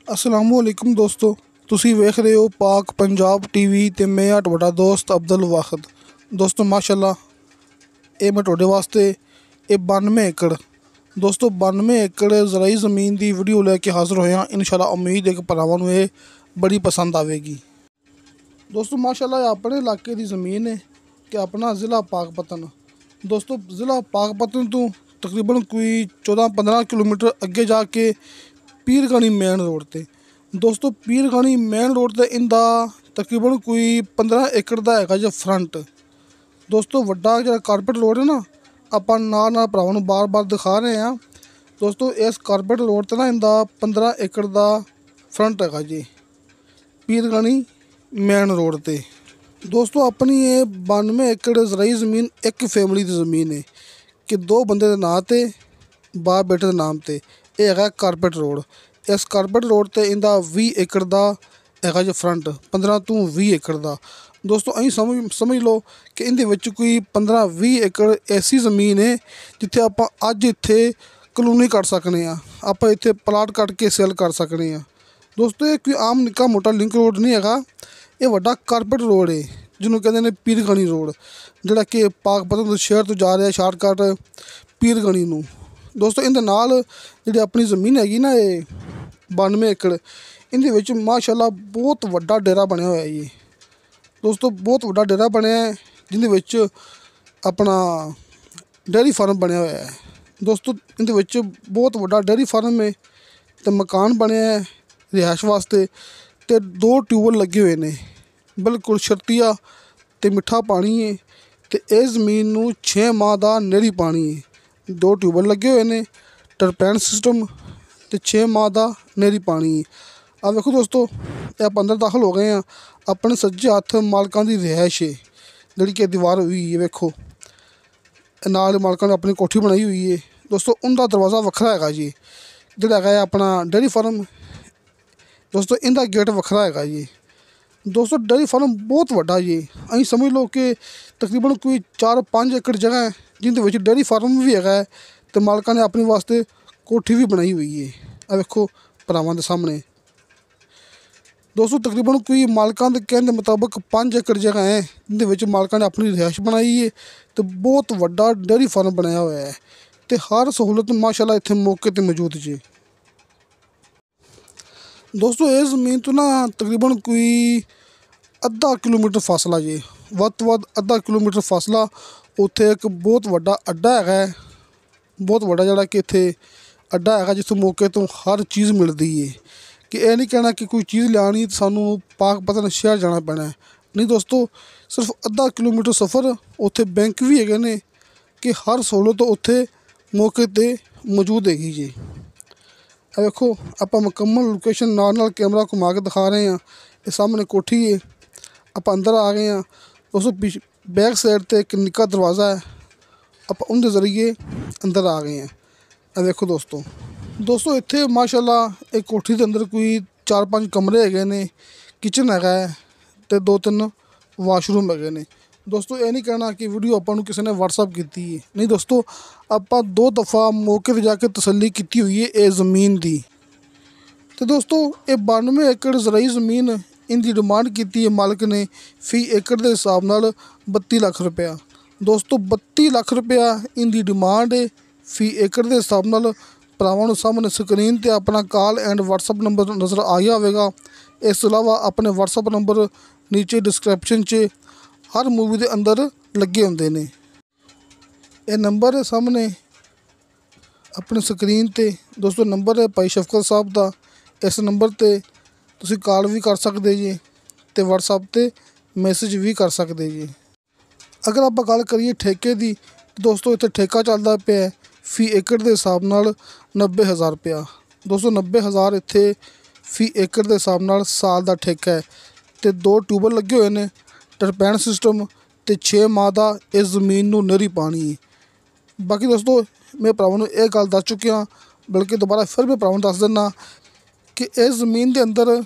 असलामुअलैकुम दोस्तों, ਤੁਸੀਂ ਵੇਖ ਰਹੇ ਹੋ ਪਾਕ ਪੰਜਾਬ ਟੀਵੀ ਤੇ ਮੈਂ ਹਾਂ ਤੁਹਾਡਾ ਦੋਸਤ ਅਬਦੁਲ ਵਾਹਿਦ। ਦੋਸਤੋ ਮਾਸ਼ਾਅੱਲਾ, ਇਹ ਮੈਂ ਤੁਹਾਡੇ ਵਾਸਤੇ ਇਹ 92 ਏਕੜ ਦੋਸਤੋ 92 ਏਕੜ ਜ਼ਰਾਈ ਜ਼ਮੀਨ ਦੀ ਵੀਡੀਓ ਲੈ ਕੇ ਹਾਜ਼ਰ ਹੋਇਆ। ਇਨਸ਼ਾਅੱਲਾ ਉਮੀਦ ਹੈ ਕਿ ਭਰਾਵਾਂ ਨੂੰ ਇਹ ਬੜੀ ਪਸੰਦ ਆਵੇਗੀ। ਦੋਸਤੋ ਮਾਸ਼ਾਅੱਲਾ, ਇਹ ਆਪਣੇ ਇਲਾਕੇ ਦੀ ਜ਼ਮੀਨ ਹੈ ਕਿ ਆਪਣਾ ਜ਼ਿਲ੍ਹਾ ਪਾਕਪਤਨ। ਦੋਸਤੋ ਜ਼ਿਲ੍ਹਾ ਪਾਕਪਤਨ ਤੋਂ ਤਕਰੀਬਨ ਕੋਈ 14-15 ਕਿਲੋਮੀਟਰ ਅੱਗੇ ਜਾ ਕੇ ਪੀਰਗਾਨੀ ਮੇਨ रोड ਤੇ ਦੋਸਤੋ ਪੀਰਗਾਨੀ ਮੇਨ रोड ਤੇ ਇਹਦਾ ਤਕਰੀਬਨ ਕੋਈ 15 ਏਕੜ ਦਾ ਹੈਗਾ ਜੇ ਫਰੰਟ। ਦੋਸਤੋ ਵੱਡਾ ਜਿਹੜਾ ਕਾਰਪੇਟ ਰੋਡ ਹੈ ਨਾ, ਆਪਾਂ ਨਾਲ ਭਰਾਵਾਂ ਨੂੰ ਬਾਰ-ਬਾਰ ਦਿਖਾ ਰਹੇ ਹਾਂ। ਦੋਸਤੋ ਇਸ ਕਾਰਪੇਟ ਰੋਡ ਤੇ ਨਾ ਇਹਦਾ 15 ਏਕੜ ਦਾ ਫਰੰਟ ਹੈਗਾ ਜੀ ਪੀਰਗਾਨੀ ਮੇਨ रोड ਤੇ। ਦੋਸਤੋ ਆਪਣੀ ਇਹ 92 ਏਕੜ ਜ਼ਰਾਈ ਜ਼ਮੀਨ ਇੱਕ ਫੈਮਿਲੀ ਦੀ ਜ਼ਮੀਨ ਹੈ ਕਿ ਦੋ ਬੰਦੇ ਦੇ ਨਾਂ ਤੇ ਬਾਪ ਬੇਟੇ ਦੇ ਨਾਮ ਤੇ। ਇਹ ਹੈਗਾ ਕਾਰਪੇਟ ਰੋਡ। ਇਸ ਕਾਰਪੇਟ ਰੋਡ ਤੇ ਇਹਦਾ 20 ਏਕੜ ਦਾ ਹੈਗਾ ਜੇ ਫਰੰਟ, 15 ਤੋਂ 20 ਏਕੜ ਦਾ। ਦੋਸਤੋ ਅਸੀਂ ਸਮਝ ਲਓ ਕਿ ਇਹਦੇ ਵਿੱਚ ਕੋਈ 15-20 ਏਕੜ ਐਸੀ ਜ਼ਮੀਨ ਹੈ ਜਿੱਥੇ ਆਪਾਂ ਅੱਜ ਇੱਥੇ ਕਲੋਨੀ ਕੱਟ ਸਕਦੇ ਹਾਂ, ਆਪਾਂ ਇੱਥੇ ਪਲਾਟ ਕੱਟ ਕੇ ਸੇਲ ਕਰ ਸਕਦੇ ਹਾਂ। ਦੋਸਤੋ ਇਹ ਕੋਈ ਆਮ ਨਿੱਕਾ ਮੋਟਾ ਲਿੰਕ ਰੋਡ ਨਹੀਂ ਹੈਗਾ, ਇਹ ਵੱਡਾ ਕਾਰਪੇਟ ਰੋਡ ਹੈ ਜਿਹਨੂੰ ਕਹਿੰਦੇ ਨੇ ਪੀਰਗਾਨੀ ਰੋਡ, ਜਿਹੜਾ ਕਿ ਪਾਕਪਤਨ ਤੋਂ ਸ਼ਹਿਰ ਤੋਂ ਜਾ ਰਿਹਾ ਸ਼ਾਰਟਕਟ ਪੀਰਗਾਨੀ ਨੂੰ। ਦੋਸਤੋ ਇਹਦੇ ਨਾਲ ਜਿਹੜੀ ਆਪਣੀ ਜ਼ਮੀਨ ਹੈਗੀ ਨਾ, ਇਹ 92 ਏਕੜ, ਇਹਦੇ ਵਿੱਚ ਮਾਸ਼ਾਅੱਲਾ ਬਹੁਤ ਵੱਡਾ ਡੇਰਾ ਬਣਿਆ ਹੋਇਆ ਜੀ। ਦੋਸਤੋ ਬਹੁਤ ਵੱਡਾ ਡੇਰਾ ਬਣਿਆ ਜਿਹਦੇ ਵਿੱਚ ਆਪਣਾ ਡੇਅਰੀ ਫਾਰਮ ਬਣਿਆ ਹੋਇਆ ਹੈ। ਦੋਸਤੋ ਇਹਦੇ ਵਿੱਚ ਬਹੁਤ ਵੱਡਾ ਡੇਅਰੀ ਫਾਰਮ ਹੈ ਅਤੇ ਮਕਾਨ ਬਣਿਆ ਹੈ ਰਿਹਾਇਸ਼ ਵਾਸਤੇ, ਅਤੇ 2 ਟਿਊਬਵੈੱਲ ਲੱਗੇ ਹੋਏ ਨੇ ਬਿਲਕੁਲ ਛੱਤੀਆ ਅਤੇ ਮਿੱਠਾ ਪਾਣੀ ਹੈ। ਅਤੇ ਇਹ ਜ਼ਮੀਨ ਨੂੰ 6 ਮਾਹ ਦਾ ਨਹਿਰੀ ਪਾਣੀ ਹੈ। 2 ਟਿਊਬਵੈੱਲ ਲੱਗੇ ਹੋਏ ਨੇ, ਟਰਪੈਨ ਸਿਸਟਮ ਅਤੇ 6 ਮਾਹ ਦਾ ਨਹਿਰੀ ਪਾਣੀ ਹੈ। ਆ ਵੇਖੋ ਦੋਸਤੋ, ਇਹ ਆਪਾਂ ਅੰਦਰ ਦਾਖਲ ਹੋ ਗਏ ਹਾਂ। ਆਪਣੇ ਸੱਜੇ ਹੱਥ ਮਾਲਕਾਂ ਦੀ ਰਿਹਾਇਸ਼ ਹੈ ਜਿਹੜੀ ਕਿ ਦੀਵਾਰ ਹੋਈ ਹੈ। ਵੇਖੋ ਨਾਲ ਮਾਲਕਾਂ ਨੇ ਆਪਣੀ ਕੋਠੀ ਬਣਾਈ ਹੋਈ ਹੈ। ਦੋਸਤੋ ਉਹਦਾ ਦਰਵਾਜ਼ਾ ਵੱਖਰਾ ਹੈਗਾ ਜੀ, ਜਿਹੜਾ ਹੈਗਾ ਆਪਣਾ ਡੇਅਰੀ ਫਾਰਮ। ਦੋਸਤੋ ਇਹਦਾ ਗੇਟ ਵੱਖਰਾ ਹੈਗਾ ਜੀ। ਦੋਸਤੋ ਡੇਅਰੀ ਫਾਰਮ ਬਹੁਤ ਵੱਡਾ ਜੀ, ਅਸੀਂ ਸਮਝ ਲਓ ਕਿ ਤਕਰੀਬਨ ਕੋਈ 4-5 ਏਕੜ ਜਗ੍ਹਾ ਹੈ ਜਿਹਦੇ ਵਿੱਚ ਡੇਅਰੀ ਫਾਰਮ ਵੀ ਹੈਗਾ ਹੈ ਅਤੇ ਮਾਲਕਾਂ ਨੇ ਆਪਣੇ ਵਾਸਤੇ ਕੋਠੀ ਵੀ ਬਣਾਈ ਹੋਈ ਹੈ। ਆ ਵੇਖੋ ਭਰਾਵਾਂ ਦੇ ਸਾਹਮਣੇ। ਦੋਸਤੋ ਤਕਰੀਬਨ ਕੋਈ ਮਾਲਕਾਂ ਦੇ ਕਹਿਣ ਦੇ ਮੁਤਾਬਕ 5 ਏਕੜ ਜਗ੍ਹਾ ਹੈ ਜਿਹਦੇ ਵਿੱਚ ਮਾਲਕਾਂ ਨੇ ਆਪਣੀ ਰਿਹਾਇਸ਼ ਬਣਾਈ ਹੈ ਅਤੇ ਬਹੁਤ ਵੱਡਾ ਡੇਅਰੀ ਫਾਰਮ ਬਣਾਇਆ ਹੋਇਆ ਹੈ ਅਤੇ ਹਰ ਸਹੂਲਤ ਮਾਸ਼ਾਅੱਲਾ ਇੱਥੇ ਮੌਕੇ 'ਤੇ ਮੌਜੂਦ ਜੀ। ਦੋਸਤੋ ਇਹ ਜ਼ਮੀਨ ਤੋਂ ਨਾ ਤਕਰੀਬਨ ਕੋਈ ਅੱਧਾ ਕਿਲੋਮੀਟਰ ਫਾਸਲਾ ਜੀ, ਵੱਧ ਤੋਂ ਵੱਧ ਅੱਧਾ ਕਿਲੋਮੀਟਰ ਫਾਸਲਾ। ਉੱਥੇ ਇੱਕ ਬਹੁਤ ਵੱਡਾ ਅੱਡਾ ਹੈਗਾ ਹੈ, ਬਹੁਤ ਵੱਡਾ ਜਿਹੜਾ ਕਿ ਇੱਥੇ ਅੱਡਾ ਹੈਗਾ ਜਿੱਥੋਂ ਮੌਕੇ ਤੋਂ ਹਰ ਚੀਜ਼ ਮਿਲਦੀ ਹੈ। ਕਿ ਇਹ ਨਹੀਂ ਕਹਿਣਾ ਕਿ ਕੋਈ ਚੀਜ਼ ਲਿਆਉਣੀ ਤਾਂ ਸਾਨੂੰ ਪਾਕਪਤਨ ਸ਼ਹਿਰ ਜਾਣਾ ਪੈਣਾ ਹੈ, ਨਹੀਂ ਦੋਸਤੋ। ਸਿਰਫ ਅੱਧਾ ਕਿਲੋਮੀਟਰ ਸਫ਼ਰ, ਉੱਥੇ ਬੈਂਕ ਵੀ ਹੈਗੇ ਨੇ ਕਿ ਹਰ ਸਹੂਲਤ ਉੱਥੇ ਮੌਕੇ 'ਤੇ ਮੌਜੂਦ ਹੈਗੀ ਜੀ। ਇਹ ਵੇਖੋ ਆਪਾਂ ਮੁਕੰਮਲ ਲੋਕੇਸ਼ਨ ਨਾਲ ਕੈਮਰਾ ਘੁਮਾ ਕੇ ਦਿਖਾ ਰਹੇ ਹਾਂ। ਇਹ ਸਾਹਮਣੇ ਕੋਠੀ ਹੈ, ਆਪਾਂ ਅੰਦਰ ਆ ਗਏ ਹਾਂ। ਦੋਸਤੋ ਬੈਕ ਸਾਈਡ 'ਤੇ ਇੱਕ ਨਿੱਕਾ ਦਰਵਾਜ਼ਾ ਹੈ, ਆਪਾਂ ਉਹਦੇ ਜ਼ਰੀਏ ਅੰਦਰ ਆ ਗਏ ਹਾਂ। ਇਹ ਵੇਖੋ ਦੋਸਤੋ ਇੱਥੇ ਮਾਸ਼ਾਅੱਲਾ ਇਹ ਕੋਠੀ ਦੇ ਅੰਦਰ ਕੋਈ 4-5 ਕਮਰੇ ਹੈਗੇ ਨੇ, ਕਿਚਨ ਹੈਗਾ ਹੈ ਅਤੇ 2-3 ਵਾਸ਼ਰੂਮ ਹੈਗੇ ਨੇ। ਦੋਸਤੋ ਇਹ ਨਹੀਂ ਕਹਿਣਾ ਕਿ ਵੀਡੀਓ ਆਪਾਂ ਨੂੰ ਕਿਸੇ ਨੇ ਵਟਸਐਪ ਕੀਤੀ ਹੈ, ਨਹੀਂ ਦੋਸਤੋ। ਆਪਾਂ 2 ਦਫਾ ਮੌਕੇ 'ਤੇ ਜਾ ਕੇ ਤਸੱਲੀ ਕੀਤੀ ਹੋਈ ਹੈ ਇਹ ਜ਼ਮੀਨ ਦੀ। ਅਤੇ ਦੋਸਤੋ ਇਹ 92 ਏਕੜ ਜ਼ਰਾਈ ਜ਼ਮੀਨ, ਇਹਦੀ ਡਿਮਾਂਡ ਕੀਤੀ ਹੈ ਮਾਲਕ ਨੇ ਫੀ ਏਕੜ ਦੇ ਹਿਸਾਬ ਨਾਲ 32 ਲੱਖ ਰੁਪਇਆ। ਦੋਸਤੋ 32 ਲੱਖ ਰੁਪਇਆ ਇਹਦੀ ਡਿਮਾਂਡ ਹੈ ਫੀ ਏਕੜ ਦੇ ਹਿਸਾਬ ਨਾਲ। ਭਰਾਵਾਂ ਨੂੰ ਸਾਹਮਣੇ ਸਕਰੀਨ 'ਤੇ ਆਪਣਾ ਕਾਲ ਐਂਡ ਵਟਸਐਪ ਨੰਬਰ ਨਜ਼ਰ ਆ ਗਿਆ ਹੋਵੇਗਾ। ਇਸ ਤੋਂ ਇਲਾਵਾ ਆਪਣੇ ਵਟਸਐਪ ਨੰਬਰ ਨੀਚੇ ਡਿਸਕ੍ਰਿਪਸ਼ਨ 'ਚ ਹਰ ਮੂਵੀ ਦੇ ਅੰਦਰ ਲੱਗੇ ਹੁੰਦੇ ਨੇ। ਇਹ ਨੰਬਰ ਹੈ ਸਾਹਮਣੇ ਆਪਣੀ ਸਕਰੀਨ 'ਤੇ। ਦੋਸਤੋ ਨੰਬਰ ਹੈ ਭਾਈ ਸ਼ਫਕਤ ਸਾਹਿਬ ਦਾ। ਇਸ ਨੰਬਰ 'ਤੇ ਤੁਸੀਂ ਕਾਲ ਵੀ ਕਰ ਸਕਦੇ ਜੀ ਅਤੇ ਵਟਸਐਪ 'ਤੇ ਮੈਸੇਜ ਵੀ ਕਰ ਸਕਦੇ ਜੀ। ਅਗਰ ਆਪਾਂ ਗੱਲ ਕਰੀਏ ਠੇਕੇ ਦੀ, ਦੋਸਤੋ ਇੱਥੇ ਠੇਕਾ ਚੱਲਦਾ ਪਿਆ ਫੀ ਏਕੜ ਦੇ ਹਿਸਾਬ ਨਾਲ 90,000 ਰੁਪਇਆ। ਦੋਸਤੋ 90,000 ਇੱਥੇ ਫੀ ਏਕੜ ਦੇ ਹਿਸਾਬ ਨਾਲ ਸਾਲ ਦਾ ਠੇਕਾ ਹੈ ਅਤੇ 2 ਟਿਊਬਵੈੱਲ ਲੱਗੇ ਹੋਏ ਨੇ, ਟਰਪੈਨ ਸਿਸਟਮ ਅਤੇ 6 ਮਾਹ ਦਾ ਇਸ ਜ਼ਮੀਨ ਨੂੰ ਨਹਿਰੀ ਪਾਣੀ ਹੈ। ਬਾਕੀ ਦੋਸਤੋ ਮੈਂ ਭਰਾਵਾਂ ਨੂੰ ਇਹ ਗੱਲ ਦੱਸ ਚੁੱਕਿਆ, ਬਲਕਿ ਦੁਬਾਰਾ ਫਿਰ ਮੈਂ ਭਰਾਵਾਂ ਨੂੰ ਦੱਸ ਦਿੰਦਾ ਕਿ ਇਸ ਜ਼ਮੀਨ ਦੇ ਅੰਦਰ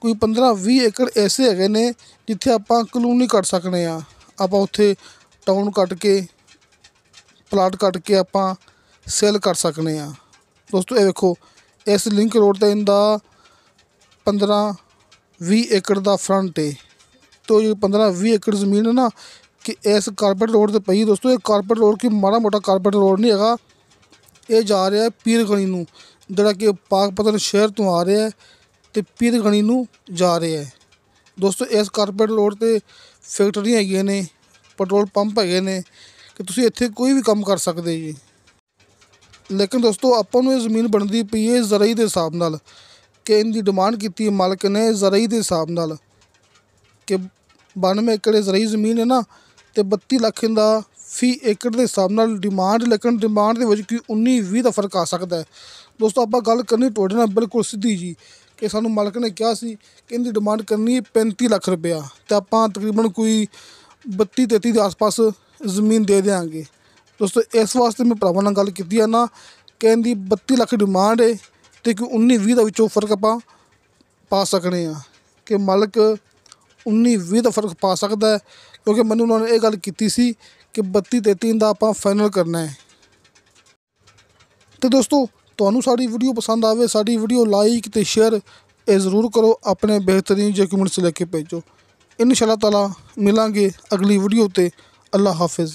ਕੋਈ 15-20 ਏਕੜ ਐਸੇ ਹੈਗੇ ਨੇ ਜਿੱਥੇ ਆਪਾਂ ਕਲੋਨੀ ਕੱਟ ਸਕਦੇ ਹਾਂ। ਆਪਾਂ ਉੱਥੇ ਟਾਊਨ ਕੱਟ ਕੇ ਪਲਾਟ ਕੱਟ ਕੇ ਆਪਾਂ ਸੇਲ ਕਰ ਸਕਦੇ ਹਾਂ। ਦੋਸਤੋ ਇਹ ਵੇਖੋ ਇਸ ਲਿੰਕ ਰੋਡ 'ਤੇ ਇਹਦਾ 15-20 एकड़ ਦਾ ਫਰੰਟ ਹੈ। तो ये 15-20 एकड़ ज़मीन है ना कि इस कारपेट रोड ਤੇ ਪਈ ਦੋਸਤੋ। ਇਹ कारपेट रोड ਕੀ ਮਾੜਾ ਮੋਟਾ कारपेट रोड ਨਹੀਂ ਹੈਗਾ। ਇਹ ਜਾ ਰਿਹਾ ਹੈ ਪੀਰ ਗਲੀ ਨੂੰ, ਜਿਹੜਾ ਕਿ ਪਾਕਪਤਨ ਸ਼ਹਿਰ ਤੋਂ ਆ ਰਿਹਾ ਹੈ ਤੇ ਪੀਰ ਗਲੀ ਨੂੰ ਜਾ ਰਿਹਾ ਹੈ। ਦੋਸਤੋ ਇਸ कारपेट रोड ਤੇ ਫੈਕਟਰੀਆਂ ਹੈਗੀਆਂ ਨੇ, ਪੈਟਰੋਲ ਪੰਪ ਹੈਗੇ ਨੇ ਕਿ ਤੁਸੀਂ ਇੱਥੇ ਕੋਈ ਵੀ ਕੰਮ ਕਰ ਸਕਦੇ ਜੀ। ਲੇਕਿਨ ਦੋਸਤੋ ਆਪਾਂ ਨੂੰ ਇਹ ਜ਼ਮੀਨ ਬਣਦੀ ਪਈ ਹੈ ਜ਼ਰਾਈ ਦੇ ਹਿਸਾਬ ਨਾਲ, ਕਿ ਇਹਦੀ ਡਿਮਾਂਡ ਕੀਤੀ ਹੈ ਮਾਲਕ ਨੇ ਜ਼ਰਾਈ ਦੇ ਹਿਸਾਬ ਨਾਲ ਕਿ 92 एकड़ ਜ਼ਰਾਈ ਜ਼ਮੀਨ ਹੈ ਨਾ ਤੇ 32 ਲੱਖ ਦਾ ਫੀ ਏਕੜ ਦੇ ਹਿਸਾਬ ਨਾਲ ਡਿਮਾਂਡ। ਲੇਕਿਨ ਡਿਮਾਂਡ ਦੇ ਵਿੱਚ ਕੀ 19-20 ਦਾ ਫਰਕ ਆ ਸਕਦਾ ਹੈ। ਦੋਸਤੋ ਆਪਾਂ ਗੱਲ ਕਰਨੀ ਤੁਹਾਡੇ ਨਾਲ ਬਿਲਕੁਲ ਸਿੱਧੀ ਜੀ ਕਿ ਸਾਨੂੰ ਮਾਲਕ ਨੇ ਕਿਹਾ ਸੀ ਕਿ ਇਹਦੀ ਡਿਮਾਂਡ ਕਰਨੀ 35 ਲੱਖ ਰੁਪਇਆ ਤੇ ਆਪਾਂ ਤਕਰੀਬਨ ਕੋਈ 32-33 ਦੇ ਆਸ-ਪਾਸ ਜ਼ਮੀਨ ਦੇ ਦਿਆਂਗੇ। ਦੋਸਤੋ ਇਸ ਵਾਸਤੇ ਮੈਂ ਭਰਾਵਾਂ ਨਾਲ ਗੱਲ ਕੀਤੀ ਹੈ ਨਾ ਕਿ ਇਹਦੀ 32 ਲੱਖ ਡਿਮਾਂਡ ਹੈ ਤੇ ਕਿ 19-20 ਦਾ ਵਿੱਚੋਂ ਫਰਕ ਆਪਾਂ ਪਾ ਸਕਣੇ ਆ ਕਿ ਮਾਲਕ 19-20 ਦਾ ਫਰਕ ਪਾ ਸਕਦਾ ਹੈ, ਕਿਉਂਕਿ ਮੈਨੂੰ ਉਹਨਾਂ ਨੇ ਇਹ ਗੱਲ ਕੀਤੀ ਸੀ ਕਿ 32-33 ਦਾ ਆਪਾਂ ਫਾਈਨਲ ਕਰਨਾ ਹੈ। ਤੇ ਦੋਸਤੋ ਤੁਹਾਨੂੰ ਸਾਡੀ ਵੀਡੀਓ ਪਸੰਦ ਆਵੇ, ਸਾਡੀ ਵੀਡੀਓ ਲਾਈਕ ਤੇ ਸ਼ੇਅਰ ਇਹ ਜ਼ਰੂਰ ਕਰੋ, ਆਪਣੇ ਬਿਹਤਰੀਨ ਜਿਹੇ ਕਮੈਂਟਸ ਲੈ ਕੇ ਭੇਜੋ। ਇਨਸ਼ਾ ਅੱਲਾਹ ਤਾਲਾ ਮਿਲਾਂਗੇ ਅਗਲੀ ਵੀਡੀਓ ਤੇ। ਅੱਲਾ ਹਾਫਿਜ਼।